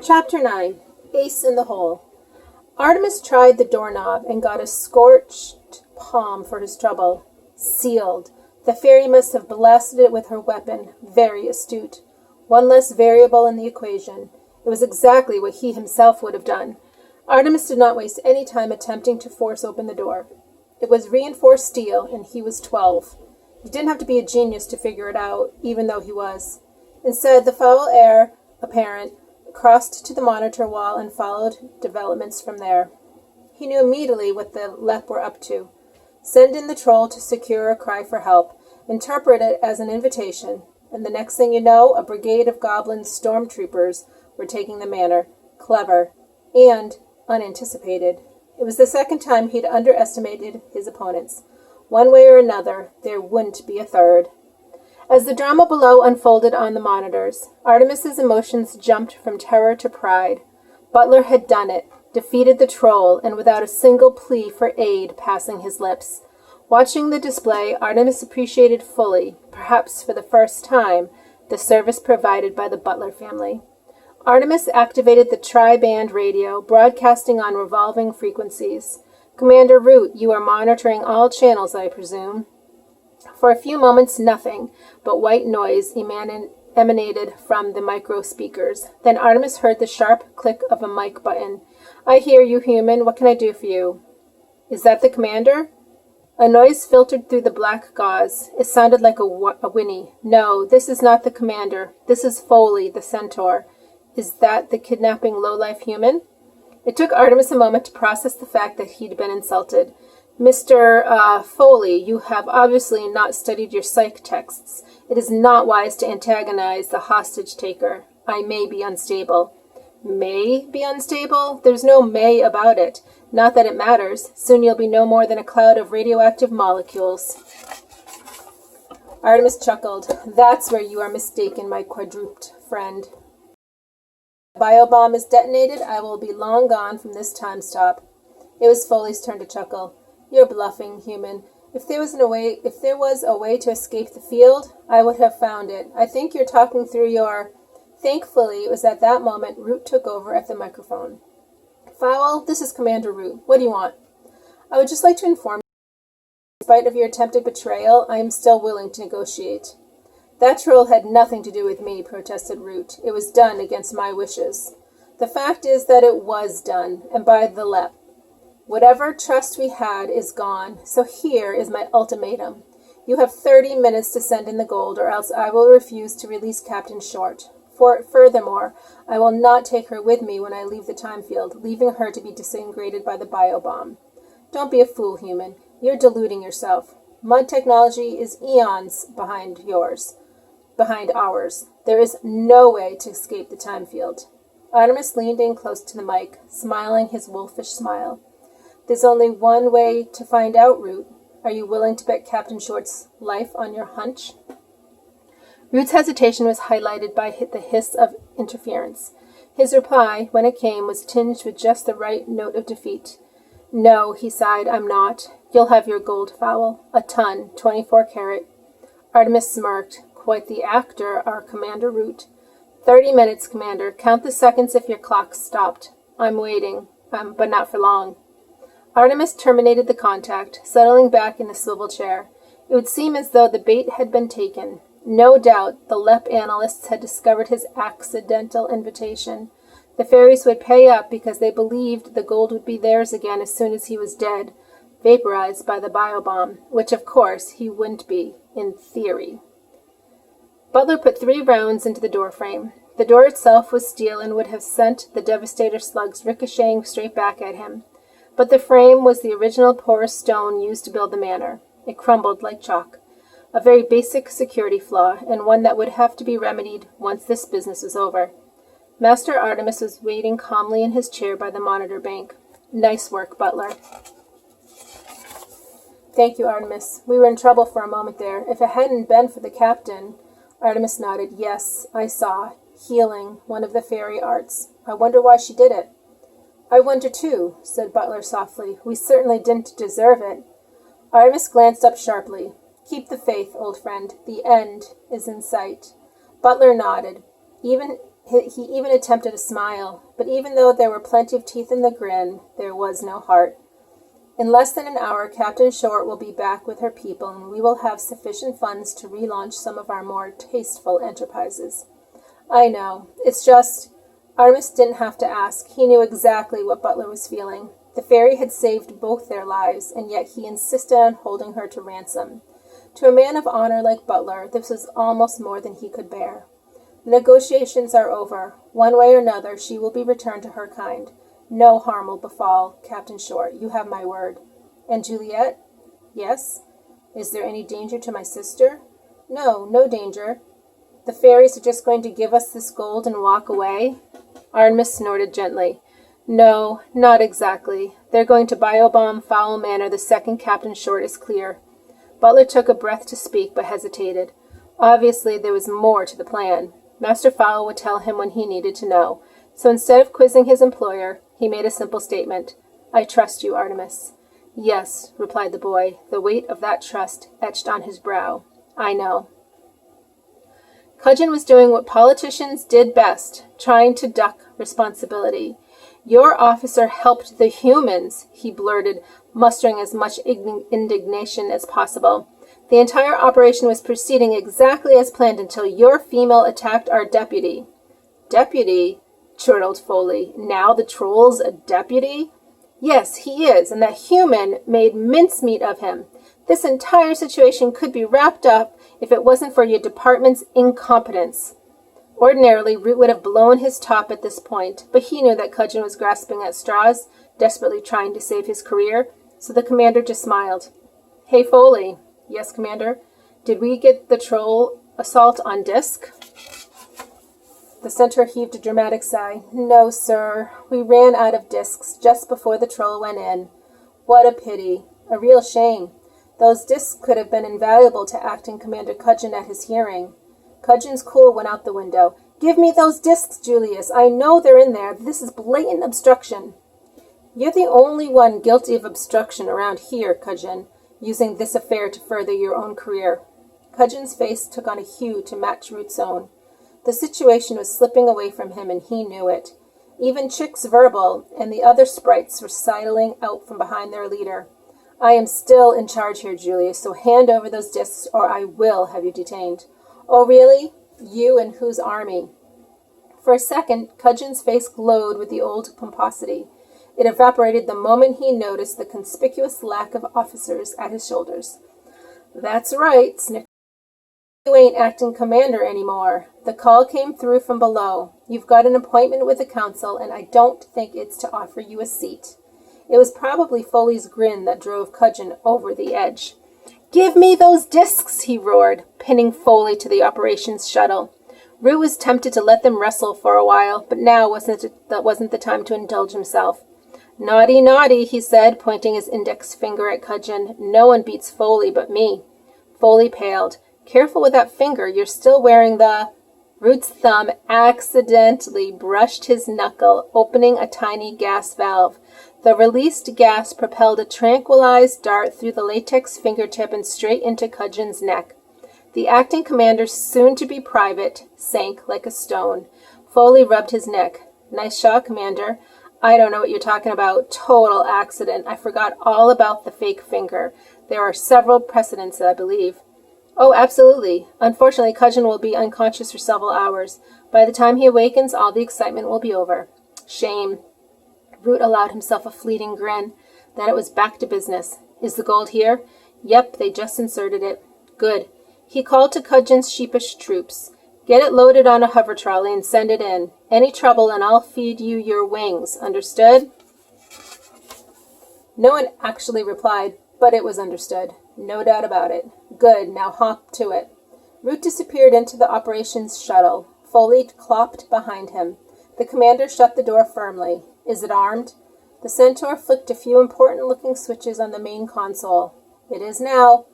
Chapter 9. Ace in the Hole. Artemis tried the doorknob and got a scorched palm for his trouble. Sealed. The fairy must have blasted it with her weapon. Very astute. One less variable in the equation. It was exactly what he himself would have done. Artemis did not waste any time attempting to force open the door. It was reinforced steel, and he was 12. You didn't have to be a genius to figure it out, even though he was. Instead, the foul heir apparent crossed to the monitor wall and followed developments from there. He knew immediately what the Lep were up to. Send in the troll to secure a cry for help, interpret it as an invitation, and the next thing you know, a brigade of goblin stormtroopers were taking the manor. Clever. And unanticipated. It was the second time he'd underestimated his opponents. One way or another, there wouldn't be a third. As the drama below unfolded on the monitors, Artemis's emotions jumped from terror to pride. Butler had done it, defeated the troll, and without a single plea for aid passing his lips. Watching the display, Artemis appreciated fully, perhaps for the first time, the service provided by the Butler family. Artemis activated the tri-band radio, broadcasting on revolving frequencies. Commander Root, you are monitoring all channels, I presume. For a few moments, nothing but white noise emanated from the micro speakers. Then Artemis heard the sharp click of a mic button. I hear you, human. What can I do for you? Is that the commander? A noise filtered through the black gauze. It sounded like a whinny. No, this is not the commander. This is Foley, the centaur. Is that the kidnapping lowlife human? It took Artemis a moment to process the fact that he'd been insulted. Mr. Foley, you have obviously not studied your psych texts. It is not wise to antagonize the hostage-taker. I may be unstable. May be unstable? There's no may about it. Not that it matters. Soon you'll be no more than a cloud of radioactive molecules. Artemis chuckled. That's where you are mistaken, my quadruped friend. If the biobomb is detonated, I will be long gone from this time stop. It was Foley's turn to chuckle. You're bluffing, human. If there was a way to escape the field, I would have found it. I think you're talking through your... Thankfully, it was at that moment Root took over at the microphone. Fowl, this is Commander Root. What do you want? I would just like to inform you, in spite of your attempted betrayal, I am still willing to negotiate. That troll had nothing to do with me, protested Root. It was done against my wishes. The fact is that it was done, and by the Lep. Whatever trust we had is gone, so here is my ultimatum. You have 30 minutes to send in the gold, or else I will refuse to release Captain Short. Furthermore, I will not take her with me when I leave the time field, leaving her to be disintegrated by the biobomb. Don't be a fool, human. You're deluding yourself. Mud technology is eons behind ours. There is no way to escape the time field. Artemis leaned in close to the mic, smiling his wolfish smile. There's only one way to find out, Root. Are you willing to bet Captain Short's life on your hunch? Root's hesitation was highlighted by the hiss of interference. His reply, when it came, was tinged with just the right note of defeat. No, he sighed, I'm not. You'll have your gold, Fowl. A ton, 24 carat. Artemis smirked. Quite the actor, our Commander Root. 30 minutes, Commander. Count the seconds if your clock's stopped. I'm waiting, but not for long. Artemis terminated the contact, settling back in the swivel chair. It would seem as though the bait had been taken. No doubt the Lep analysts had discovered his accidental invitation. The fairies would pay up because they believed the gold would be theirs again as soon as he was dead, vaporized by the biobomb, which of course he wouldn't be, in theory. Butler put 3 rounds into the doorframe. The door itself was steel and would have sent the Devastator slugs ricocheting straight back at him. But the frame was the original porous stone used to build the manor. It crumbled like chalk. A very basic security flaw, and one that would have to be remedied once this business was over. Master Artemis was waiting calmly in his chair by the monitor bank. Nice work, Butler. Thank you, Artemis. We were in trouble for a moment there. If it hadn't been for the captain... Artemis nodded. Yes, I saw. Healing, one of the fairy arts. I wonder why she did it. I wonder too, said Butler softly. We certainly didn't deserve it. Artemis glanced up sharply. Keep the faith, old friend. The end is in sight. Butler nodded. Even He even attempted a smile, but even though there were plenty of teeth in the grin, there was no heart. In less than an hour, Captain Short will be back with her people, and we will have sufficient funds to relaunch some of our more tasteful enterprises. I know. It's just... Artemis didn't have to ask. He knew exactly what Butler was feeling. The fairy had saved both their lives, and yet he insisted on holding her to ransom. To a man of honor like Butler, this was almost more than he could bear. The negotiations are over. One way or another, she will be returned to her kind. No harm will befall Captain Short. You have my word. And Juliet? Yes? Is there any danger to my sister? No, no danger. The fairies are just going to give us this gold and walk away? Artemis snorted gently. No, not exactly. They're going to biobomb Fowl Manor the second Captain Short is clear. Butler took a breath to speak, but hesitated. Obviously, there was more to the plan. Master Fowl would tell him when he needed to know. So instead of quizzing his employer, he made a simple statement. I trust you, Artemis. Yes, replied the boy, the weight of that trust etched on his brow. I know. Cudgeon was doing what politicians did best, trying to duck responsibility. Your officer helped the humans, he blurted, mustering as much indignation as possible. The entire operation was proceeding exactly as planned until your female attacked our deputy. Deputy? Chortled Foley. Now the troll's a deputy? Yes, he is, and that human made mincemeat of him. This entire situation could be wrapped up if it wasn't for your department's incompetence. Ordinarily, Root would have blown his top at this point, but he knew that Cudgeon was grasping at straws, desperately trying to save his career, so the commander just smiled. Hey, Foley. Yes, Commander. Did we get the troll assault on disc? The centaur heaved a dramatic sigh. No, sir. We ran out of discs just before the troll went in. What a pity. A real shame. Those discs could have been invaluable to Acting Commander Cudgeon at his hearing. Cudgeon's cool went out the window. Give me those discs, Julius. I know they're in there. This is blatant obstruction. You're the only one guilty of obstruction around here, Cudgeon, using this affair to further your own career. Cudgeon's face took on a hue to match Root's own. The situation was slipping away from him, and he knew it. Even Chick's Verbal and the other sprites were sidling out from behind their leader. I am still in charge here, Julius, so hand over those discs or I will have you detained. Oh, really? You and whose army? For a second, Cudgeon's face glowed with the old pomposity. It evaporated the moment he noticed the conspicuous lack of officers at his shoulders. That's right, snickered. You ain't acting commander anymore. The call came through from below. You've got an appointment with the council, and I don't think it's to offer you a seat. It was probably Foley's grin that drove Cudgeon over the edge. Give me those discs, he roared, pinning Foley to the operations shuttle. Root was tempted to let them wrestle for a while, but now wasn't the time to indulge himself. Naughty, naughty, he said, pointing his index finger at Cudgeon. No one beats Foley but me. Foley paled. Careful with that finger. You're still wearing the... Root's thumb accidentally brushed his knuckle, opening a tiny gas valve. The released gas propelled a tranquilized dart through the latex fingertip and straight into Cudgeon's neck. The acting commander's soon-to-be private sank like a stone. Foley rubbed his neck. Nice shot, Commander. I don't know what you're talking about. Total accident. I forgot all about the fake finger. There are several precedents, I believe. Oh, absolutely. Unfortunately, Cudgeon will be unconscious for several hours. By the time he awakens, all the excitement will be over. Shame. Root allowed himself a fleeting grin. Then it was back to business. Is the gold here? Yep, they just inserted it. Good. He called to Cudgeon's sheepish troops. Get it loaded on a hover trolley and send it in. Any trouble and I'll feed you your wings. Understood? No one actually replied, but it was understood. No doubt about it. Good, now hop to it. Root disappeared into the operations shuttle. Foley clopped behind him. The commander shut the door firmly. Is it armed? The centaur flicked a few important-looking switches on the main console. It is now.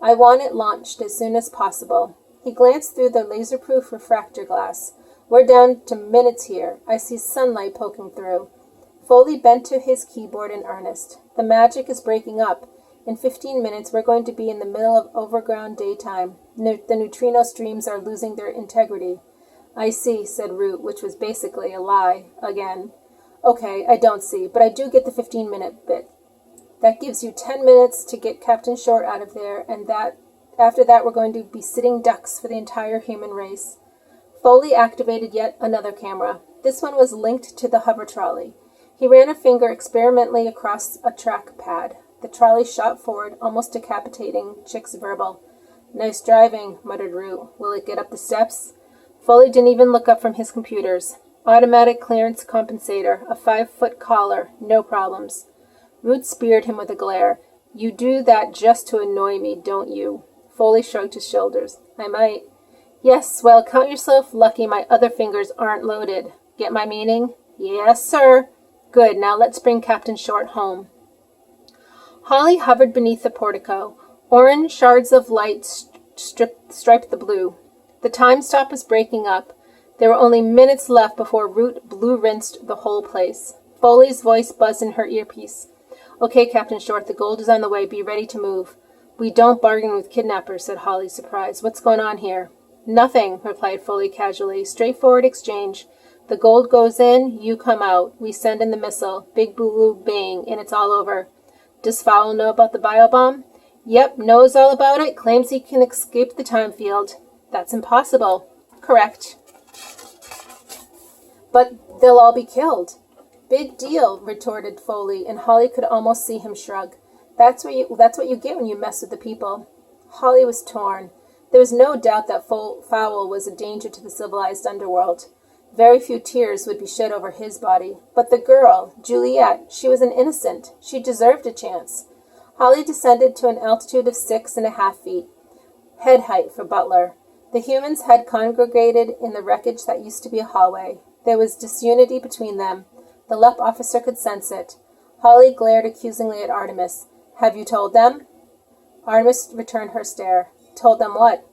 I want it launched as soon as possible. He glanced through the laser-proof refractor glass. We're down to minutes here. I see sunlight poking through. Foley bent to his keyboard in earnest. The magic is breaking up. In 15 minutes, we're going to be in the middle of overground daytime. The neutrino streams are losing their integrity. I see, said Root, which was basically a lie, again. Okay, I don't see, but I do get the 15-minute bit. That gives you 10 minutes to get Captain Short out of there, and after that we're going to be sitting ducks for the entire human race. Foley activated yet another camera. This one was linked to the hover trolley. He ran a finger experimentally across a track pad. The trolley shot forward, almost decapitating Chick's verbal. Nice driving, muttered Root. Will it get up the steps? Foley didn't even look up from his computers. Automatic clearance compensator, a 5-foot collar, no problems. Root speared him with a glare. You do that just to annoy me, don't you? Foley shrugged his shoulders. I might. Yes, well, count yourself lucky my other fingers aren't loaded. Get my meaning? Yes, sir. Good, now let's bring Captain Short home. Holly hovered beneath the portico. Orange shards of light striped the blue. The time stop was breaking up. There were only minutes left before Root blue-rinsed the whole place. Foley's voice buzzed in her earpiece. Okay, Captain Short, the gold is on the way. Be ready to move. We don't bargain with kidnappers, said Holly, surprised. What's going on here? Nothing, replied Foley casually. Straightforward exchange. The gold goes in, you come out. We send in the missile. Big blue bang, and it's all over. Does Fowl know about the biobomb? Yep, knows all about it. Claims he can escape the time field. That's impossible. Correct. But they'll all be killed. Big deal, retorted Foley, and Holly could almost see him shrug. That's what you get when you mess with the people. Holly was torn. There was no doubt that Fowl was a danger to the civilized underworld. Very few tears would be shed over his body. But the girl, Juliet, she was an innocent. She deserved a chance. Holly descended to an altitude of 6.5 feet, head height for Butler. The humans had congregated in the wreckage that used to be a hallway. There was disunity between them. The LEP officer could sense it. Holly glared accusingly at Artemis. Have you told them? Artemis returned her stare. Told them what?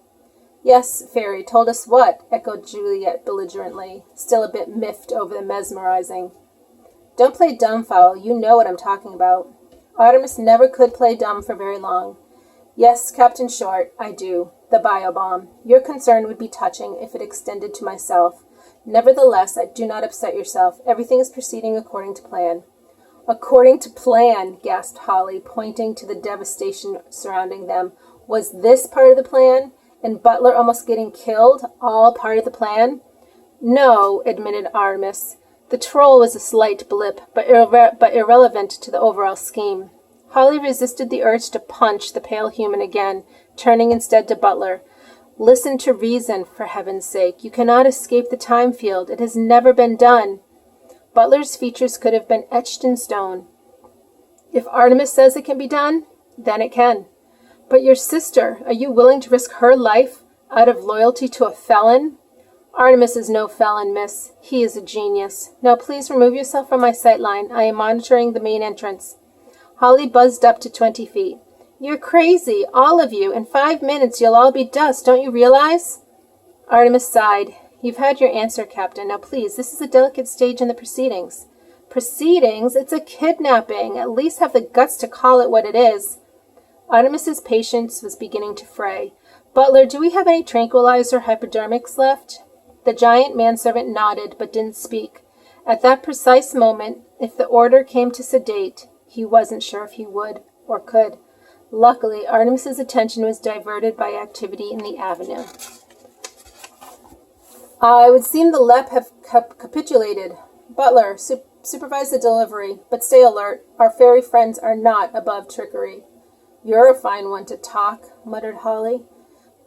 Yes, Fairy, told us what? Echoed Juliet belligerently, still a bit miffed over the mesmerizing. Don't play dumb, Fowl. You know what I'm talking about. Artemis never could play dumb for very long. Yes, Captain Short, I do. The biobomb. Your concern would be touching if it extended to myself. Nevertheless, do not upset yourself. Everything is proceeding according to plan. According to plan, gasped Holly, pointing to the devastation surrounding them. Was this part of the plan? And Butler almost getting killed? All part of the plan? No, admitted Artemis. The troll was a slight blip, but irrelevant to the overall scheme. Holly resisted the urge to punch the pale human again, turning instead to Butler. Listen to reason, for heaven's sake. You cannot escape the time field. It has never been done. Butler's features could have been etched in stone. If Artemis says it can be done, then it can. But your sister, are you willing to risk her life out of loyalty to a felon? Artemis is no felon, miss. He is a genius. Now please remove yourself from my sightline. I am monitoring the main entrance. Holly buzzed up to 20 feet. You're crazy, all of you. In 5 minutes you'll all be dust, don't you realize? Artemis sighed. You've had your answer, Captain. Now please, this is a delicate stage in the proceedings. Proceedings? It's a kidnapping. At least have the guts to call it what it is. Artemis's patience was beginning to fray. Butler, do we have any tranquilizer hypodermics left? The giant manservant nodded, but didn't speak. At that precise moment, if the order came to sedate, he wasn't sure if he would or could. Luckily, Artemis's attention was diverted by activity in the avenue. It would seem the LEP have capitulated. Butler, supervise the delivery, but stay alert. Our fairy friends are not above trickery. You're a fine one to talk, muttered Holly.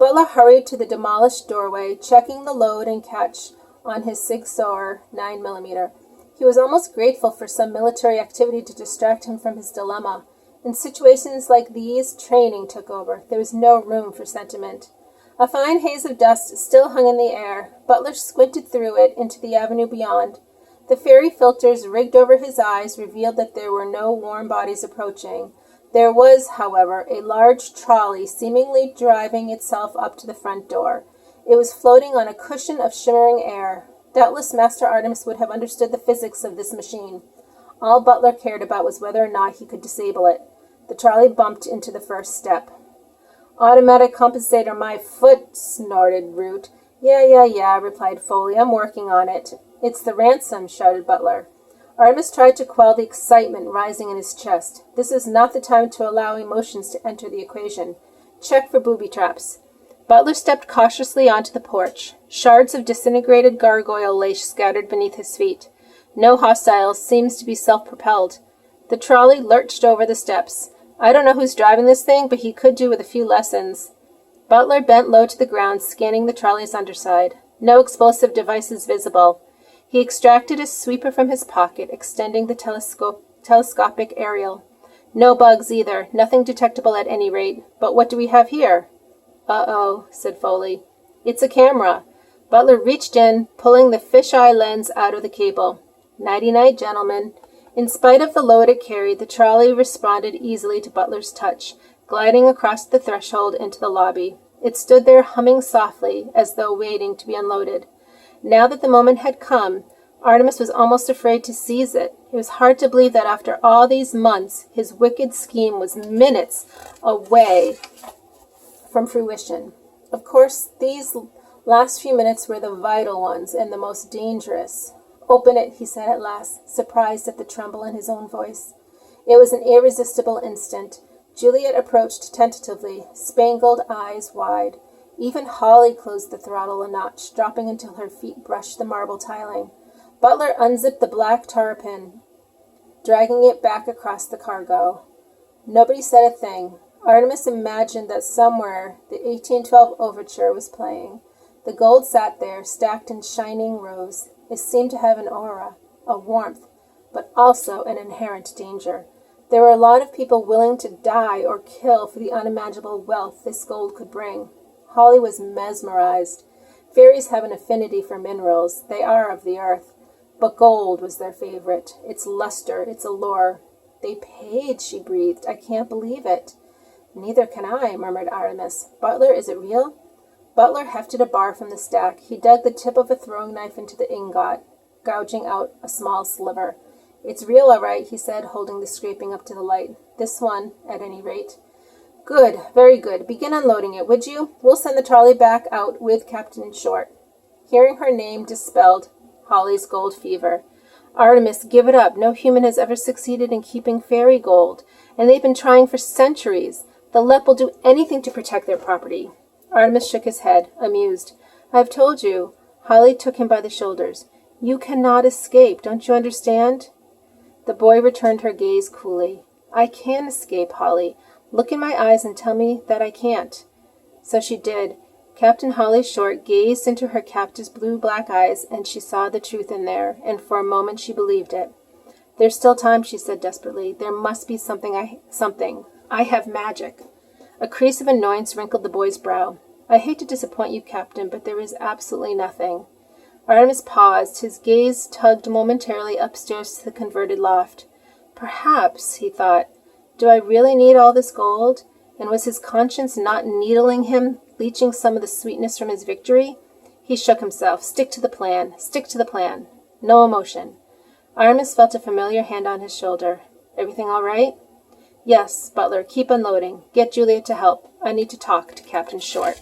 Butler hurried to the demolished doorway, checking the load and catch on his Sig Sauer 9mm. He was almost grateful for some military activity to distract him from his dilemma. In situations like these, training took over. There was no room for sentiment. A fine haze of dust still hung in the air. Butler squinted through it into the avenue beyond. The fairy filters rigged over his eyes revealed that there were no warm bodies approaching. There was, however, a large trolley seemingly driving itself up to the front door. It was floating on a cushion of shimmering air. Doubtless Master Artemis would have understood the physics of this machine. All Butler cared about was whether or not he could disable it. The trolley bumped into the first step. Automatic compensator, my foot, snorted Root. Yeah, replied Foley. I'm working on it. It's the ransom, shouted Butler. Artemis tried to quell the excitement rising in his chest. This is not the time to allow emotions to enter the equation. Check for booby traps. Butler stepped cautiously onto the porch. Shards of disintegrated gargoyle lay scattered beneath his feet. No hostiles, seems to be self-propelled. The trolley lurched over the steps. I don't know who's driving this thing, but he could do with a few lessons. Butler bent low to the ground, scanning the trolley's underside. No explosive devices visible. He extracted a sweeper from his pocket, extending the telescopic aerial. No bugs either, nothing detectable at any rate. But what do we have here? Uh-oh, said Foley. It's a camera. Butler reached in, pulling the fisheye lens out of the cable. Nighty-night, gentlemen. In spite of the load it carried, the trolley responded easily to Butler's touch, gliding across the threshold into the lobby. It stood there humming softly, as though waiting to be unloaded. Now that the moment had come, Artemis was almost afraid to seize it. It was hard to believe that after all these months, his wicked scheme was minutes away from fruition. Of course, these last few minutes were the vital ones and the most dangerous. Open it, he said at last, surprised at the tremble in his own voice. It was an irresistible instant. Juliet approached tentatively, spangled eyes wide. Even Holly closed the throttle a notch, dropping until her feet brushed the marble tiling. Butler unzipped the black tarpin, dragging it back across the cargo. Nobody said a thing. Artemis imagined that somewhere the 1812 overture was playing. The gold sat there, stacked in shining rows. It seemed to have an aura, a warmth, but also an inherent danger. There were a lot of people willing to die or kill for the unimaginable wealth this gold could bring. Holly was mesmerized. Fairies have an affinity for minerals. They are of the earth. But gold was their favorite. Its luster, its allure. They paid, she breathed. I can't believe it. Neither can I, murmured Artemis. Butler, is it real? Butler hefted a bar from the stack. He dug the tip of a throwing knife into the ingot, gouging out a small sliver. It's real, all right, he said, holding the scraping up to the light. This one, at any rate. Good, very good. Begin unloading it, would you? We'll send the trolley back out with Captain Short. Hearing her name dispelled Holly's gold fever. Artemis, give it up. No human has ever succeeded in keeping fairy gold, and they've been trying for centuries. The Lep will do anything to protect their property. Artemis shook his head, amused. I've told you. Holly took him by the shoulders. You cannot escape, don't you understand? The boy returned her gaze coolly. I can escape, Holly. Look in my eyes and tell me that I can't. So she did. Captain Holly Short gazed into her captive's blue-black eyes, and she saw the truth in there, and for a moment she believed it. There's still time, she said desperately. There must be something. I have magic. A crease of annoyance wrinkled the boy's brow. I hate to disappoint you, Captain, but there is absolutely nothing. Artemis paused. His gaze tugged momentarily upstairs to the converted loft. Perhaps, he thought, do I really need all this gold? And was his conscience not needling him, leeching some of the sweetness from his victory? He shook himself. Stick to the plan. Stick to the plan. No emotion. Artemis felt a familiar hand on his shoulder. Everything all right? Yes, Butler. Keep unloading. Get Juliet to help. I need to talk to Captain Short.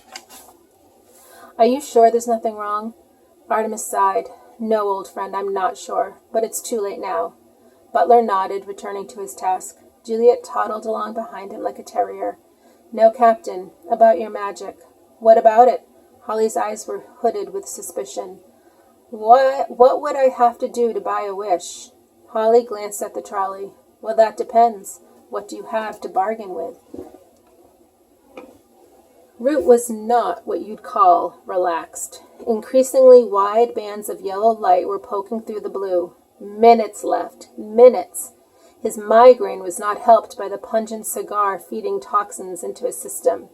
Are you sure there's nothing wrong? Artemis sighed. No, old friend, I'm not sure, but it's too late now. Butler nodded, returning to his task. Juliet toddled along behind him like a terrier. No, Captain, about your magic. What about it? Holly's eyes were hooded with suspicion. What would I have to do to buy a wish? Holly glanced at the trolley. Well, that depends. What do you have to bargain with? Root was not what you'd call relaxed. Increasingly wide bands of yellow light were poking through the blue. Minutes left. Minutes. His migraine was not helped by the pungent cigar feeding toxins into his system.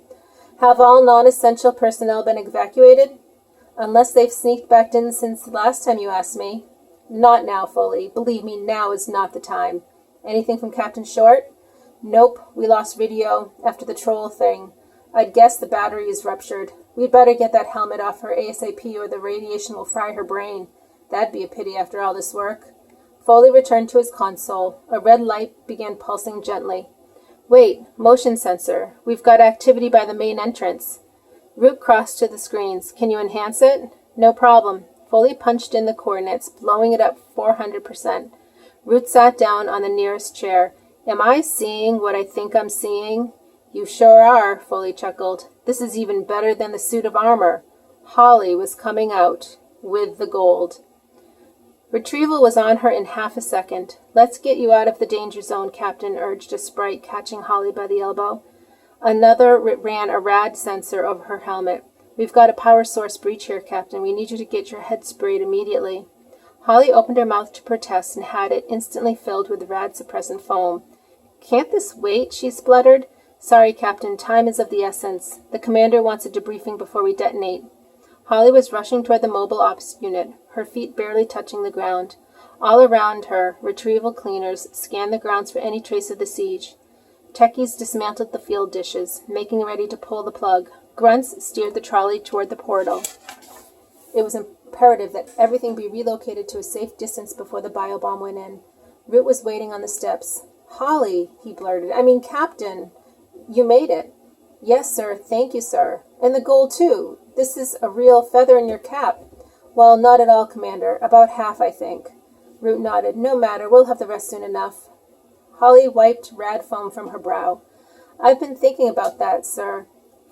Have all non-essential personnel been evacuated? Unless they've sneaked back in since the last time you asked me. Not now, Foley. Believe me, now is not the time. Anything from Captain Short? Nope. We lost video after the troll thing. I'd guess the battery is ruptured. We'd better get that helmet off her ASAP or the radiation will fry her brain. That'd be a pity after all this work. Foley returned to his console. A red light began pulsing gently. Wait, motion sensor. We've got activity by the main entrance. Root crossed to the screens. Can you enhance it? No problem. Foley punched in the coordinates, blowing it up 400%. Root sat down on the nearest chair. Am I seeing what I think I'm seeing? You sure are, Foley chuckled. This is even better than the suit of armor. Holly was coming out with the gold. Retrieval was on her in half a second. Let's get you out of the danger zone, Captain, urged a sprite, catching Holly by the elbow. Another ran a rad sensor over her helmet. We've got a power source breach here, Captain. We need you to get your head sprayed immediately. Holly opened her mouth to protest and had it instantly filled with rad suppressant foam. Can't this wait? She spluttered. Sorry, Captain. Time is of the essence. The commander wants a debriefing before we detonate. Holly was rushing toward the mobile ops unit, her feet barely touching the ground. All around her, retrieval cleaners scanned the grounds for any trace of the siege. Techies dismantled the field dishes, making ready to pull the plug. Grunts steered the trolley toward the portal. It was imperative that everything be relocated to a safe distance before the biobomb went in. Root was waiting on the steps. Holly, he blurted. Captain, you made it. Yes, sir. Thank you, sir. And the gold, too. This is a real feather in your cap. Well, not at all, Commander. About half, I think. Root nodded. No matter. We'll have the rest soon enough. Holly wiped rad foam from her brow. I've been thinking about that, sir.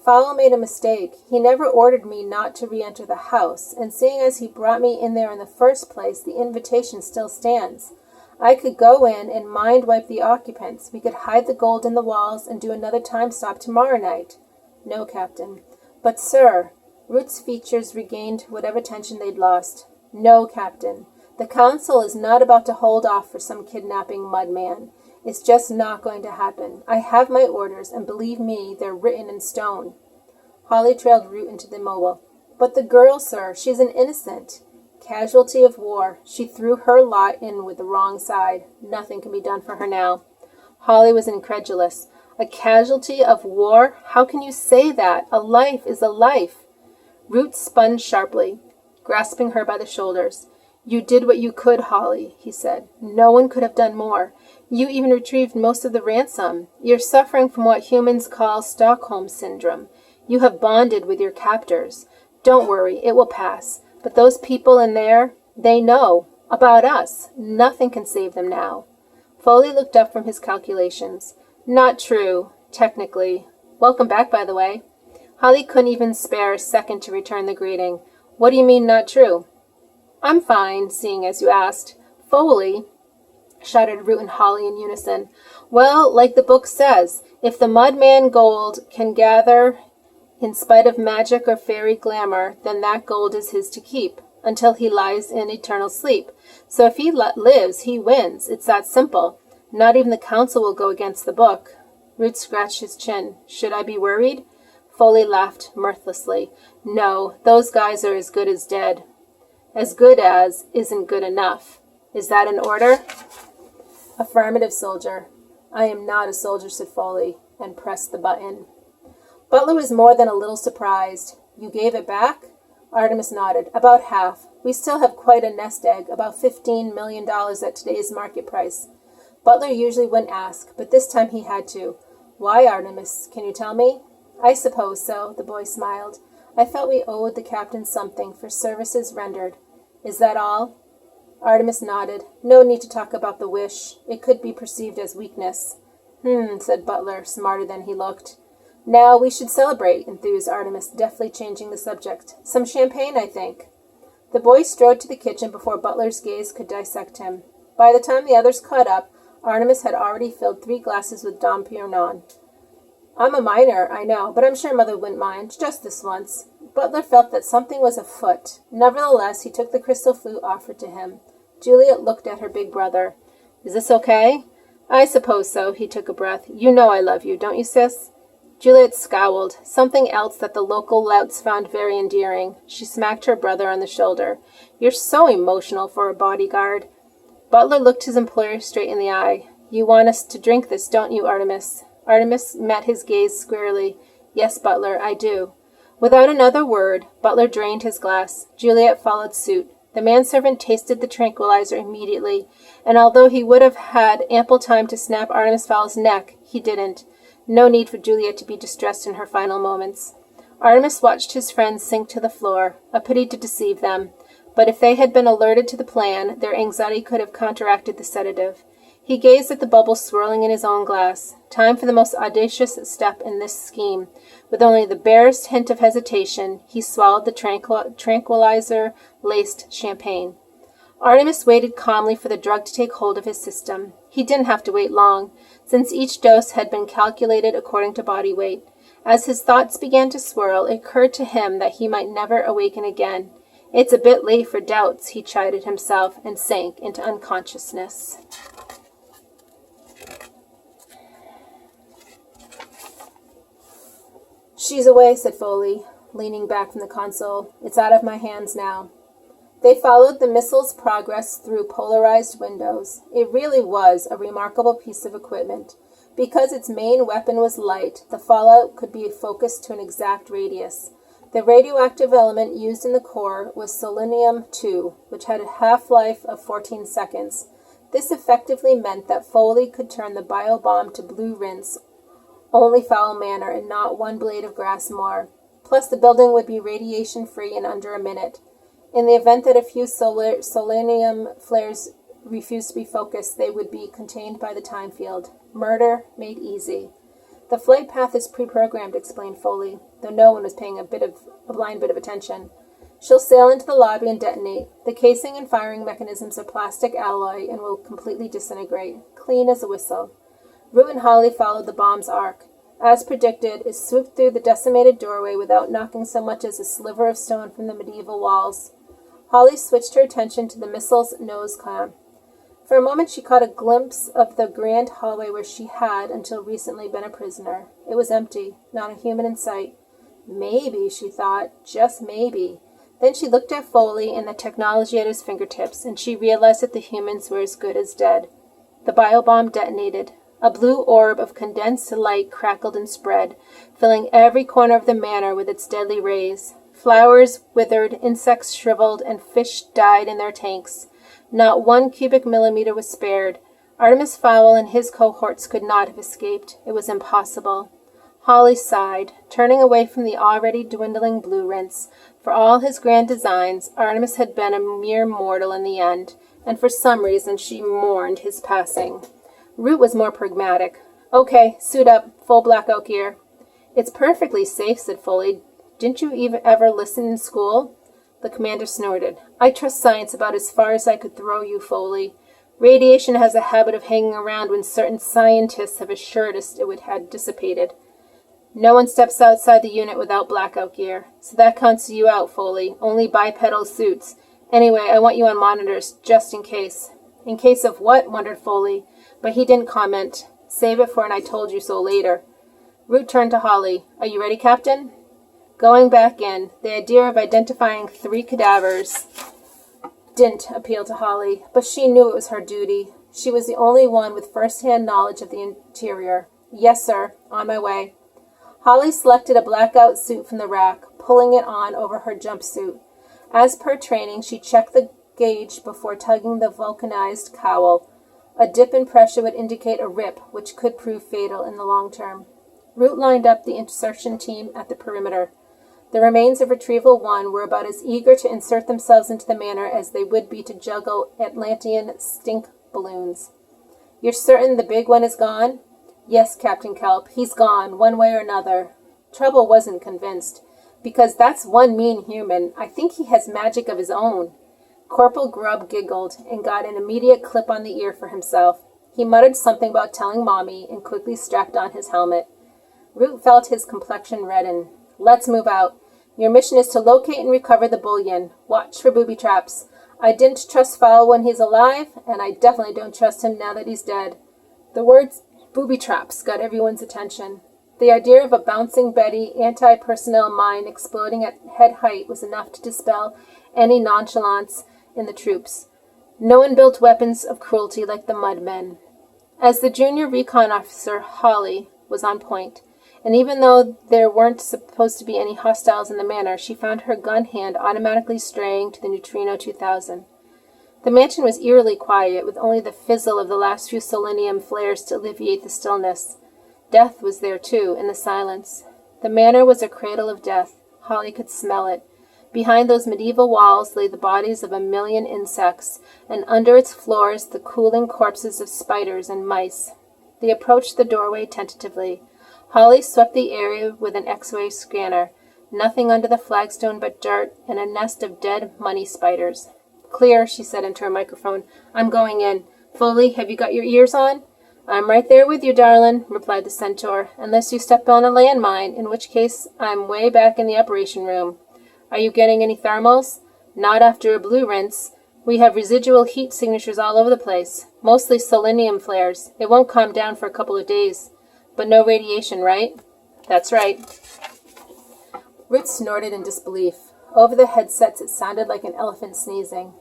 Fowl made a mistake. He never ordered me not to re-enter the house, and seeing as he brought me in there in the first place, the invitation still stands. I could go in and mind-wipe the occupants. We could hide the gold in the walls and do another time stop tomorrow night. No, Captain. But, sir, Root's features regained whatever tension they'd lost. No, Captain. The Council is not about to hold off for some kidnapping mudman. It's just not going to happen. I have my orders, and believe me, they're written in stone. Holly trailed Root into the mobile. But the girl, sir, she's an innocent. Casualty of war. She threw her lot in with the wrong side. Nothing can be done for her now. Holly was incredulous. A casualty of war? How can you say that? A life is a life. Root spun sharply, grasping her by the shoulders. You did what you could, Holly, he said. No one could have done more. You even retrieved most of the ransom. You're suffering from what humans call Stockholm Syndrome. You have bonded with your captors. Don't worry, it will pass. But those people in there, they know about us. Nothing can save them now. Foley looked up from his calculations. Not true, technically. Welcome back, by the way. Holly couldn't even spare a second to return the greeting. What do you mean, not true? I'm fine, seeing as you asked. Foley, shouted Root and Holly in unison. Well, like the book says, if the Mudman gold can gather in spite of magic or fairy glamour, then that gold is his to keep, until he lies in eternal sleep. So if he lives, he wins. It's that simple. Not even the Council will go against the book. Root scratched his chin. Should I be worried? Foley laughed mirthlessly. No, those guys are as good as dead. As good as isn't good enough. Is that an order? Affirmative, soldier. I am not a soldier, said Foley, and pressed the button. Butler was more than a little surprised. You gave it back? Artemis nodded. About half. We still have quite a nest egg, about $15 million at today's market price. Butler usually wouldn't ask, but this time he had to. Why, Artemis? Can you tell me? I suppose so, the boy smiled. I felt we owed the captain something for services rendered. Is that all? Artemis nodded. No need to talk about the wish. It could be perceived as weakness. Said Butler, smarter than he looked. Now we should celebrate, enthused Artemis, deftly changing the subject. Some champagne, I think. The boy strode to the kitchen before Butler's gaze could dissect him. By the time the others caught up, Artemis had already filled 3 glasses with Dom Perignon. I'm a minor, I know, but I'm sure Mother wouldn't mind, just this once. Butler felt that something was afoot. Nevertheless, he took the crystal flute offered to him. Juliet looked at her big brother. Is this okay? I suppose so, he took a breath. You know I love you, don't you, sis? Juliet scowled, something else that the local louts found very endearing. She smacked her brother on the shoulder. You're so emotional for a bodyguard. Butler looked his employer straight in the eye. You want us to drink this, don't you, Artemis? Artemis met his gaze squarely. Yes, Butler, I do. Without another word, Butler drained his glass. Juliet followed suit. The manservant tasted the tranquilizer immediately, and although he would have had ample time to snap Artemis Fowl's neck, he didn't. No need for Juliet to be distressed in her final moments. Artemis watched his friends sink to the floor, a pity to deceive them. But if they had been alerted to the plan, their anxiety could have counteracted the sedative. He gazed at the bubbles swirling in his own glass. Time for the most audacious step in this scheme. With only the barest hint of hesitation, he swallowed the tranquilizer-laced champagne. Artemis waited calmly for the drug to take hold of his system. He didn't have to wait long, since each dose had been calculated according to body weight. As his thoughts began to swirl, it occurred to him that he might never awaken again. It's a bit late for doubts, he chided himself, and sank into unconsciousness. "She's away," said Foley, leaning back from the console. "It's out of my hands now." They followed the missile's progress through polarized windows. It really was a remarkable piece of equipment. Because its main weapon was light, the fallout could be focused to an exact radius. The radioactive element used in the core was selenium-2, which had a half-life of 14 seconds. This effectively meant that Foley could turn the biobomb to blue rinse, only Fowl Manor, and not one blade of grass more. Plus, the building would be radiation-free in under a minute. In the event that a few selenium flares refused to be focused, they would be contained by the time field. Murder made easy. "The flight path is pre-programmed," explained Foley, though no one was paying a blind bit of attention. "She'll sail into the lobby and detonate. The casing and firing mechanisms are plastic alloy and will completely disintegrate, clean as a whistle." Root and Holly followed the bomb's arc. As predicted, it swooped through the decimated doorway without knocking so much as a sliver of stone from the medieval walls. Holly switched her attention to the missile's nose clamp. For a moment she caught a glimpse of the grand hallway where she had, until recently, been a prisoner. It was empty, not a human in sight. Maybe, she thought, just maybe. Then she looked at Foley and the technology at his fingertips, and she realized that the humans were as good as dead. The biobomb detonated. A blue orb of condensed light crackled and spread, filling every corner of the manor with its deadly rays. Flowers withered, insects shriveled, and fish died in their tanks. Not 1 cubic millimeter was spared. Artemis Fowl and his cohorts could not have escaped. It was impossible. Holly sighed, turning away from the already dwindling blue rinse. For all his grand designs, Artemis had been a mere mortal in the end, and for some reason she mourned his passing. Root was more pragmatic. "Okay, suit up, full blackout gear." "It's perfectly safe," said Foley. "Didn't you ever listen in school?" The commander snorted. "I trust science about as far as I could throw you, Foley. Radiation has a habit of hanging around when certain scientists have assured us it would have dissipated. No one steps outside the unit without blackout gear, so that counts you out, Foley. Only bipedal suits. Anyway, I want you on monitors, just in case." "In case of what?" wondered Foley, but he didn't comment. Save it for an "I told you so" later. Root turned to Holly. "Are you ready, Captain?" Going back in, the idea of identifying 3 cadavers didn't appeal to Holly, but she knew it was her duty. She was the only one with first-hand knowledge of the interior. "Yes, sir. On my way." Holly selected a blackout suit from the rack, pulling it on over her jumpsuit. As per training, she checked the gauge before tugging the vulcanized cowl. A dip in pressure would indicate a rip, which could prove fatal in the long term. Root lined up the insertion team at the perimeter. The remains of Retrieval 1 were about as eager to insert themselves into the manor as they would be to juggle Atlantean stink balloons. "You're certain the big one is gone?" "Yes, Captain Kelp, he's gone, one way or another." Trouble wasn't convinced. "Because that's one mean human. I think he has magic of his own." Corporal Grubb giggled and got an immediate clip on the ear for himself. He muttered something about telling Mommy and quickly strapped on his helmet. Root felt his complexion redden. "Let's move out. Your mission is to locate and recover the bullion. Watch for booby traps. I didn't trust Fowl when he's alive, and I definitely don't trust him now that he's dead." The words "booby traps" got everyone's attention. The idea of a bouncing Betty anti-personnel mine exploding at head height was enough to dispel any nonchalance in the troops. No one built weapons of cruelty like the Mudmen. As the junior recon officer, Holly was on point, and even though there weren't supposed to be any hostiles in the manor, she found her gun hand automatically straying to the Neutrino 2000. The mansion was eerily quiet, with only the fizzle of the last few selenium flares to alleviate the stillness. Death was there, too, in the silence. The manor was a cradle of death. Holly could smell it. Behind those medieval walls lay the bodies of 1,000,000 insects, and under its floors the cooling corpses of spiders and mice. They approached the doorway tentatively. Holly swept the area with an X-ray scanner. Nothing under the flagstone but dirt and a nest of dead money spiders. "Clear," she said into her microphone. "I'm going in. Foley, have you got your ears on?" "I'm right there with you, darlin'," replied the centaur, "unless you step on a landmine, in which case I'm way back in the operation room. Are you getting any thermals?" "Not after a blue rinse. We have residual heat signatures all over the place. Mostly selenium flares. It won't calm down for a couple of days. But no radiation, right?" "That's right." Root snorted in disbelief. Over the headsets it sounded like an elephant sneezing.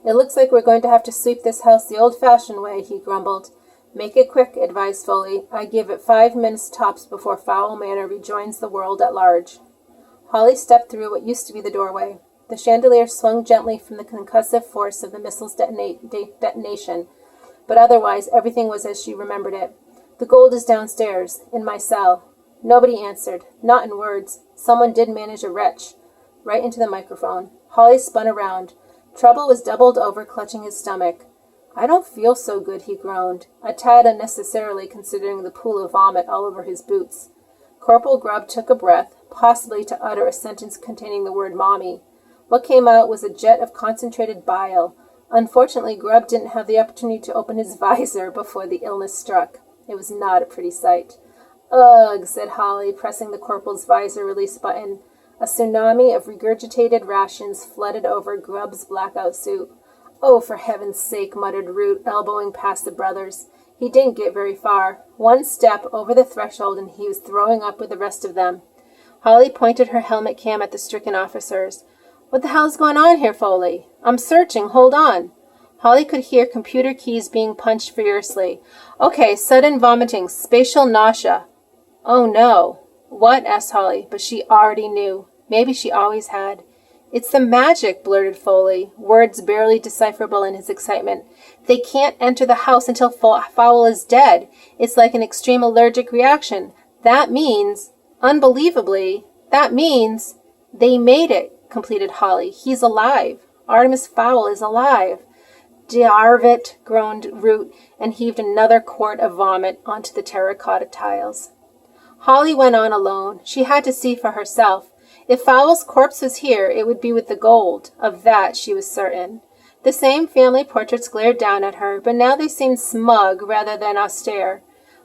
"It looks like we're going to have to sweep this house the old-fashioned way," he grumbled. "Make it quick," advised Foley. "I give it 5 minutes tops before Fowl Manor rejoins the world at large." Holly stepped through what used to be the doorway. The chandelier swung gently from the concussive force of the missile's detonation, but otherwise everything was as she remembered it. "The gold is downstairs, in my cell." Nobody answered, not in words. Someone did manage a retch. Right into the microphone. Holly spun around. Trouble was doubled over, clutching his stomach. "I don't feel so good," he groaned, a tad unnecessarily considering the pool of vomit all over his boots. Corporal Grubb took a breath, possibly to utter a sentence containing the word "mommy." What came out was a jet of concentrated bile. Unfortunately, Grubb didn't have the opportunity to open his visor before the illness struck. It was not a pretty sight. "Ugh," said Holly, pressing the corporal's visor release button. A tsunami of regurgitated rations flooded over Grubb's blackout suit. "Oh, for heaven's sake," muttered Root, elbowing past the brothers. He didn't get very far. One step over the threshold and he was throwing up with the rest of them. Holly pointed her helmet cam at the stricken officers. "What the hell is going on here, Foley?" "I'm searching. Hold on." Holly could hear computer keys being punched furiously. "Okay, sudden vomiting, spatial nausea." "Oh, no." "What?" asked Holly, but she already knew. Maybe she always had. "It's the magic," blurted Foley, words barely decipherable in his excitement. "They can't enter the house until Fowl is dead. It's like an extreme allergic reaction. That means, unbelievably, that means—" "They made it," completed Holly. "He's alive. Artemis Fowl is alive." "Darvit," groaned Root, and heaved another quart of vomit onto the terracotta tiles. Holly went on alone. She had to see for herself. If Fowl's corpse was here, it would be with the gold. Of that she was certain. The same family portraits glared down at her, but now they seemed smug rather than austere.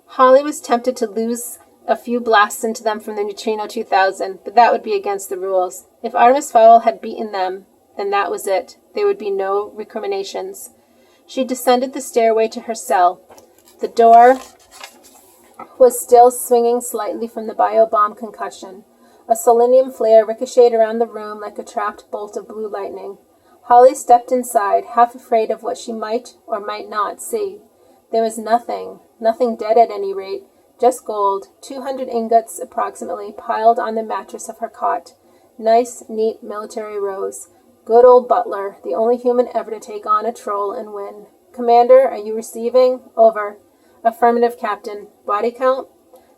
Holly was tempted to lose a few blasts into them from the Neutrino 2000, but that would be against the rules. If Artemis Fowl had beaten them, then that was it. There would be no recriminations. She descended the stairway to her cell. The door was still swinging slightly from the biobomb concussion. A selenium flare ricocheted around the room like a trapped bolt of blue lightning. Holly stepped inside, half afraid of what she might or might not see. There was nothing dead at any rate, just gold, 200 ingots approximately, piled on the mattress of her cot. Nice, neat military rows. Good old Butler, the only human ever to take on a troll and win. "Commander, are you receiving?" "Over." "Affirmative, Captain. Body count?"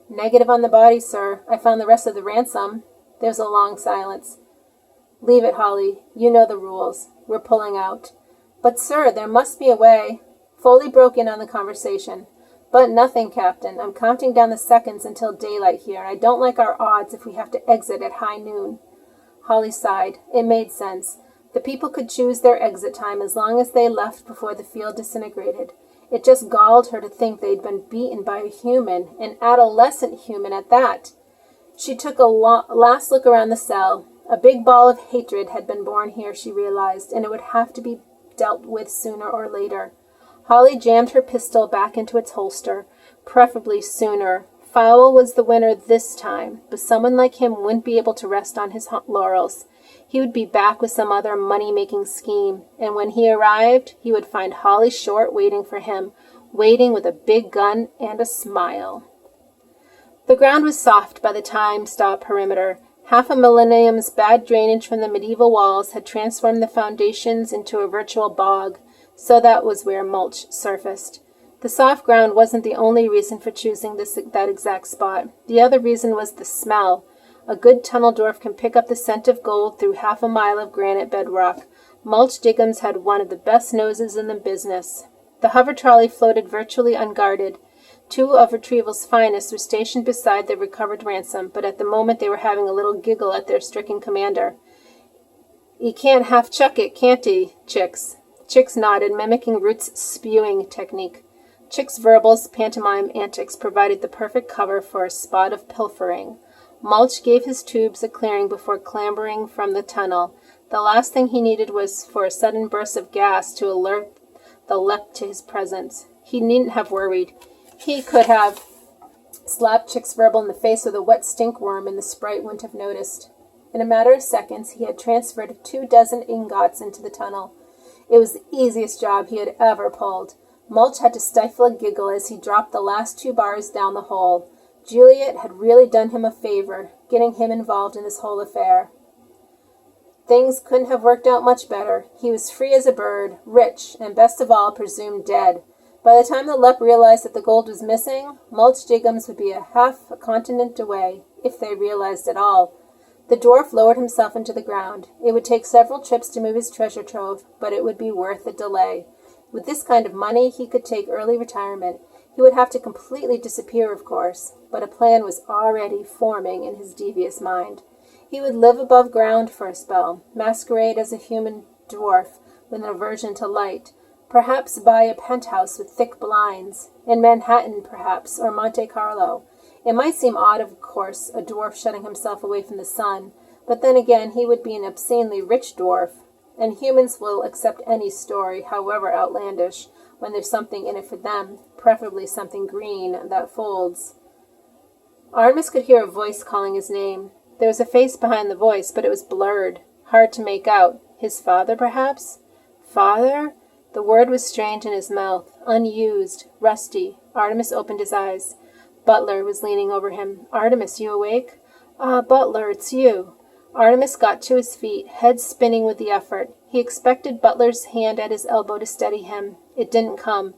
"Negative on the body, sir. I found the rest of the ransom." There was a long silence. "Leave it, Holly. You know the rules. We're pulling out." "But, sir, there must be a way." Foley broke in on the conversation. "But nothing, Captain. I'm counting down the seconds until daylight here, and I don't like our odds if we have to exit at high noon." Holly sighed. It made sense. The people could choose their exit time as long as they left before the field disintegrated. It just galled her to think they'd been beaten by a human, an adolescent human at that. She took a last look around the cell. A big ball of hatred had been born here, she realized, and it would have to be dealt with sooner or later. Holly jammed her pistol back into its holster, preferably sooner. Fowl was the winner this time, but someone like him wouldn't be able to rest on his laurels. He would be back with some other money-making scheme, and when he arrived, he would find Holly Short waiting for him, waiting with a big gun and a smile. The ground was soft by the time-stop perimeter. Half a millennium's bad drainage from the medieval walls had transformed the foundations into a virtual bog, so that was where mulch surfaced. The soft ground wasn't the only reason for choosing that exact spot. The other reason was the smell. A good tunnel dwarf can pick up the scent of gold through half a mile of granite bedrock. Mulch Diggums had one of the best noses in the business. The hover trolley floated virtually unguarded. 2 of Retrieval's finest were stationed beside their recovered ransom, but at the moment they were having a little giggle at their stricken commander. "'E can't half chuck it, can't he, Chicks?" Chicks nodded, mimicking Root's spewing technique. Chick's verbals, pantomime antics provided the perfect cover for a spot of pilfering. Mulch gave his tubes a clearing before clambering from the tunnel. The last thing he needed was for a sudden burst of gas to alert the lep to his presence. He needn't have worried. He could have slapped Chick's verbal in the face with a wet stink worm, and the sprite wouldn't have noticed. In a matter of seconds, he had transferred 24 ingots into the tunnel. It was the easiest job he had ever pulled. Mulch had to stifle a giggle as he dropped the last 2 bars down the hole. Juliet had really done him a favor, getting him involved in this whole affair. Things couldn't have worked out much better. He was free as a bird, rich, and best of all, presumed dead. By the time the Lep realized that the gold was missing, Mulch Diggums would be half a continent away, if they realized at all. The dwarf lowered himself into the ground. It would take several trips to move his treasure trove, but it would be worth the delay. With this kind of money, he could take early retirement. He would have to completely disappear, of course, but a plan was already forming in his devious mind. He would live above ground for a spell, masquerade as a human dwarf with an aversion to light, perhaps buy a penthouse with thick blinds, in Manhattan, perhaps, or Monte Carlo. It might seem odd, of course, a dwarf shutting himself away from the sun, but then again he would be an obscenely rich dwarf, and humans will accept any story, however outlandish, when there's something in it for them, preferably something green that folds. Artemis could hear a voice calling his name. There was a face behind the voice, but it was blurred, hard to make out. His father, perhaps? Father? The word was strange in his mouth, unused, rusty. Artemis opened his eyes. Butler was leaning over him. "Artemis, you awake?" "Ah, Butler, it's you." Artemis got to his feet, head spinning with the effort. He expected Butler's hand at his elbow to steady him. It didn't come.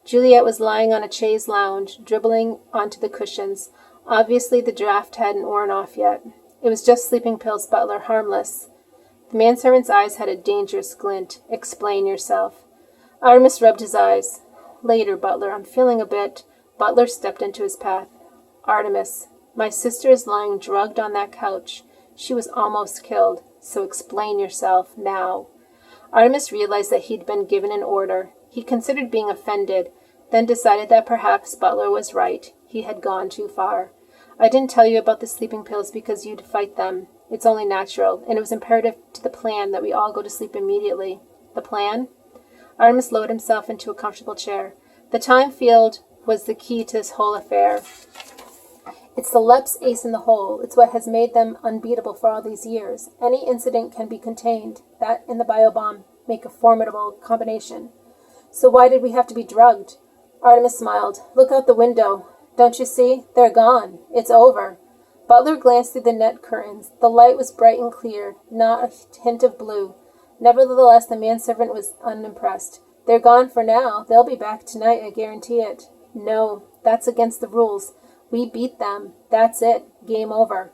Juliet was lying on a chaise lounge, dribbling onto the cushions. Obviously the draft hadn't worn off yet. It was just sleeping pills, Butler, harmless. The manservant's eyes had a dangerous glint. "Explain yourself." Artemis rubbed his eyes. "Later, Butler, I'm feeling a bit—" Butler stepped into his path. "Artemis, my sister is lying drugged on that couch. She was almost killed, so explain yourself, now." Artemis realized that he'd been given an order. He considered being offended, then decided that perhaps Butler was right. He had gone too far. "I didn't tell you about the sleeping pills because you'd fight them. It's only natural, and it was imperative to the plan that we all go to sleep immediately." "The plan?" Artemis lowered himself into a comfortable chair. "The time field was the key to this whole affair. It's the Lep's ace in the hole. It's what has made them unbeatable for all these years. Any incident can be contained. That and the biobomb make a formidable combination." "So why did we have to be drugged?" Artemis smiled. "Look out the window. Don't you see? They're gone. It's over." Butler glanced through the net curtains. The light was bright and clear, not a hint of blue. Nevertheless, the manservant was unimpressed. "They're gone for now. They'll be back tonight, I guarantee it." "No, that's against the rules. We beat them. That's it. Game over."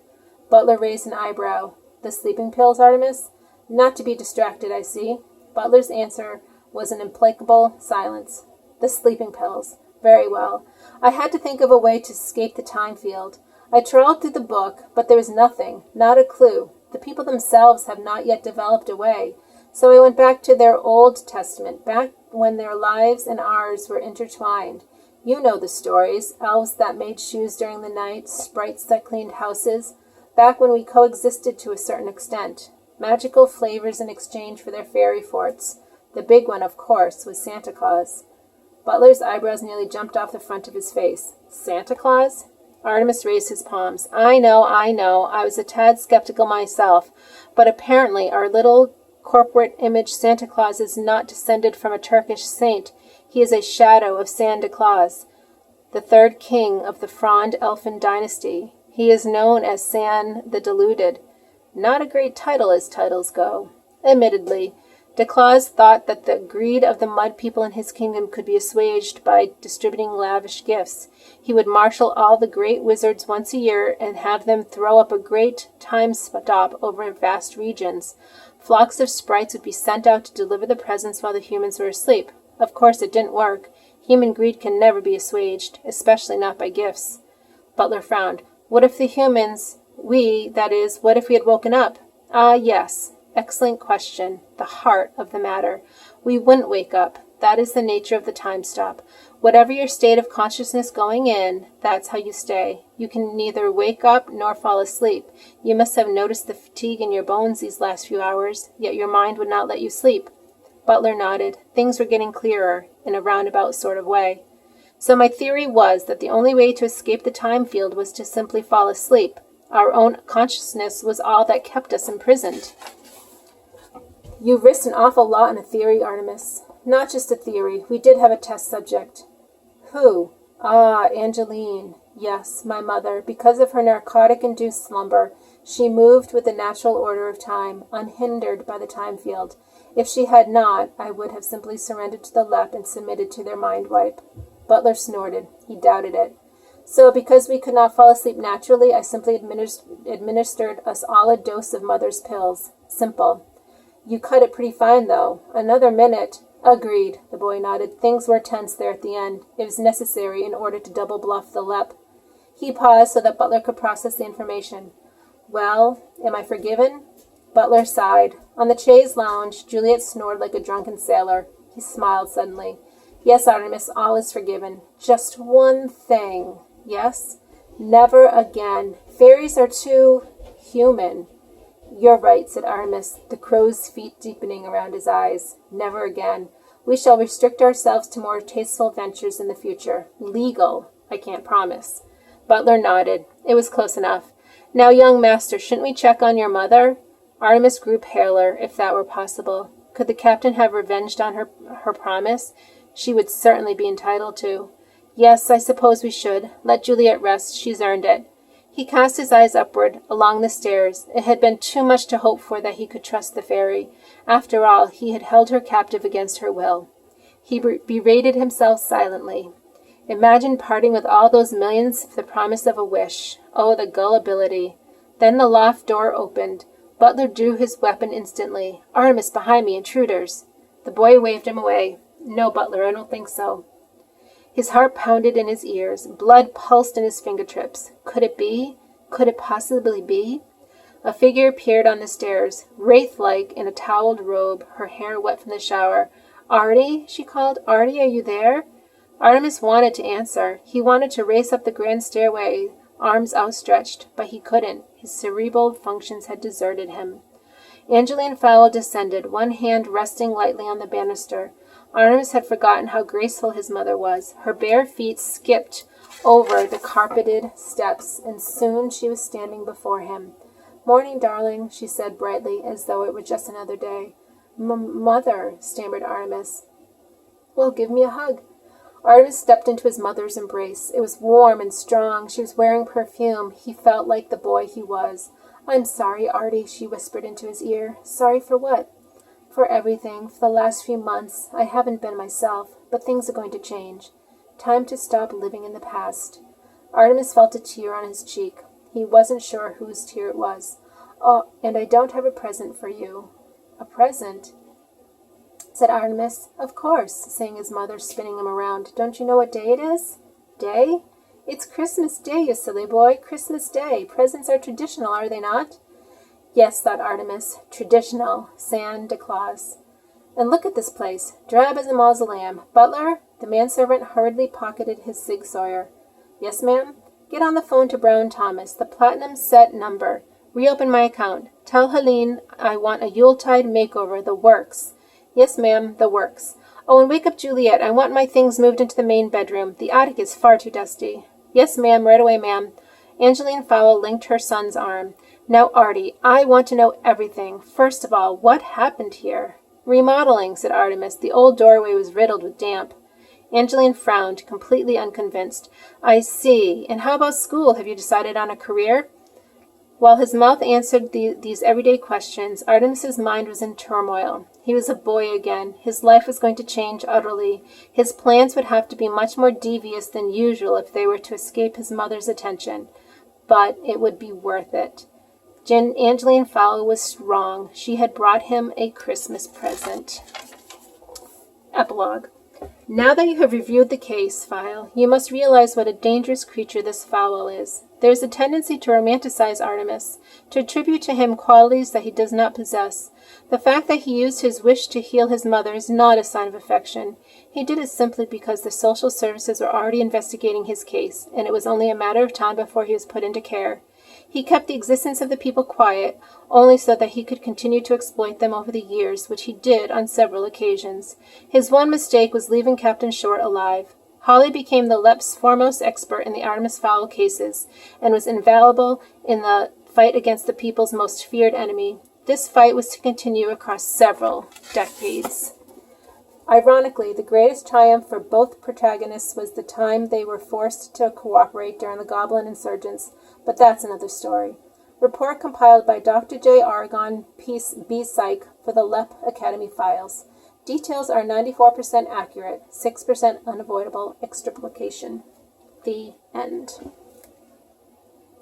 Butler raised an eyebrow. "The sleeping pills, Artemis?" "Not to be distracted, I see." Butler's answer was an implacable silence. "The sleeping pills. Very well. I had to think of a way to escape the time field. I trawled through the book, but there was nothing, not a clue. The people themselves have not yet developed a way. So I went back to their Old Testament, back when their lives and ours were intertwined. You know the stories, elves that made shoes during the night, sprites that cleaned houses, back when we coexisted to a certain extent. Magical flavors in exchange for their fairy forts. The big one, of course, was Santa Claus." Butler's eyebrows nearly jumped off the front of his face. "Santa Claus?" Artemis raised his palms. I know. I was a tad skeptical myself, but apparently our little corporate image Santa Claus is not descended from a Turkish saint. He is a shadow of Santa Claus, the third king of the Frond Elfin dynasty. He is known as San the Deluded. Not a great title as titles go. Admittedly, Declaws thought that the greed of the mud people in his kingdom could be assuaged by distributing lavish gifts. He would marshal all the great wizards once a year and have them throw up a great time stop over vast regions. Flocks of sprites would be sent out to deliver the presents while the humans were asleep. Of course, it didn't work. Human greed can never be assuaged, especially not by gifts. Butler frowned. What if the humans, what if we had woken up? Ah, yes. Excellent question. The heart of the matter. We wouldn't wake up. That is the nature of the time stop. Whatever your state of consciousness going in, that's how you stay. You can neither wake up nor fall asleep. You must have noticed the fatigue in your bones these last few hours, yet your mind would not let you sleep. Butler nodded. Things were getting clearer, in a roundabout sort of way. So my theory was that the only way to escape the time field was to simply fall asleep. Our own consciousness was all that kept us imprisoned. You risked an awful lot in a theory, Artemis. Not just a theory. We did have a test subject. Who? Ah, Angeline. Yes, my mother. Because of her narcotic-induced slumber, she moved with the natural order of time, unhindered by the time field. If she had not, I would have simply surrendered to the LEP and submitted to their mind wipe. Butler snorted. He doubted it. So, because we could not fall asleep naturally, I simply administered us all a dose of mother's pills. Simple. You cut it pretty fine, though. Another minute. Agreed, the boy nodded. Things were tense there at the end. It was necessary in order to double bluff the LEP. He paused so that Butler could process the information. Well, am I forgiven? Butler sighed. On the chaise lounge, Juliet snored like a drunken sailor. He smiled suddenly. Yes, Artemis, all is forgiven. Just one thing. Yes? Never again. Fairies are too human. You're right, said Artemis, the crow's feet deepening around his eyes. Never again. We shall restrict ourselves to more tasteful ventures in the future. Legal, I can't promise. Butler nodded. It was close enough. Now, young master, shouldn't we check on your mother? Artemis grew paler, if that were possible. Could the captain have revenged on her promise? She would certainly be entitled to. Yes, I suppose we should. Let Juliet rest. She's earned it. He cast his eyes upward, along the stairs. It had been too much to hope for that he could trust the fairy. After all, he had held her captive against her will. He berated himself silently. Imagine parting with all those millions for the promise of a wish. Oh, the gullibility. Then the loft door opened. Butler drew his weapon instantly. Artemis, behind me, intruders. The boy waved him away. No, Butler, I don't think so. His heart pounded in his ears. Blood pulsed in his fingertips. Could it be? Could it possibly be? A figure appeared on the stairs, wraith-like in a toweled robe, her hair wet from the shower. Artie, she called. Artie, are you there? Artemis wanted to answer. He wanted to race up the grand stairway, arms outstretched, but he couldn't. His cerebral functions had deserted him. Angeline Fowl descended, one hand resting lightly on the banister. Artemis had forgotten how graceful his mother was. Her bare feet skipped over the carpeted steps, and soon she was standing before him. Morning, darling, she said brightly, as though it were just another day. Mother, stammered Artemis. Well, give me a hug. Artemis stepped into his mother's embrace. It was warm and strong. She was wearing perfume. He felt like the boy he was. I'm sorry, Artie, she whispered into his ear. Sorry for what? For everything. For the last few months, I haven't been myself, but things are going to change. Time to stop living in the past. Artemis felt a tear on his cheek. He wasn't sure whose tear it was. Oh, and I don't have a present for you. A present? Said Artemis. Of course, saying his mother, spinning him around. Don't you know what day it is? Day? It's Christmas Day, you silly boy. Christmas Day. Presents are traditional, are they not? Yes, thought Artemis. Traditional. Santa Claus. And look at this place. Drab as a mausoleum. Butler? The manservant hurriedly pocketed his Sig Sauer. Yes, ma'am? Get on the phone to Brown Thomas. The platinum set number. Reopen my account. Tell Helene I want a Yuletide makeover. The works. Yes, ma'am. The works. Oh, and wake up Juliet. I want my things moved into the main bedroom. The attic is far too dusty. Yes, ma'am. Right away, ma'am. Angeline Fowl linked her son's arm. Now, Artie, I want to know everything. First of all, what happened here? Remodeling, said Artemis. The old doorway was riddled with damp. Angeline frowned, completely unconvinced. I see. And how about school? Have you decided on a career? While his mouth answered these everyday questions, Artemis's mind was in turmoil. He was a boy again. His life was going to change utterly. His plans would have to be much more devious than usual if they were to escape his mother's attention. But it would be worth it. Angeline Fowl was wrong. She had brought him a Christmas present. Epilogue. Now that you have reviewed the case file, you must realize what a dangerous creature this Fowl is. There is a tendency to romanticize Artemis, to attribute to him qualities that he does not possess. The fact that he used his wish to heal his mother is not a sign of affection. He did it simply because the social services were already investigating his case, and it was only a matter of time before he was put into care. He kept the existence of the people quiet, only so that he could continue to exploit them over the years, which he did on several occasions. His one mistake was leaving Captain Short alive. Holly became the LEP's foremost expert in the Artemis Fowl cases, and was invaluable in the fight against the people's most feared enemy. This fight was to continue across several decades. Ironically, the greatest triumph for both protagonists was the time they were forced to cooperate during the Goblin insurgents, but that's another story. Report compiled by Dr. J. Aragon, B. Psych, for the LEP Academy files. Details are 94% accurate, 6% unavoidable extrapolation. The end.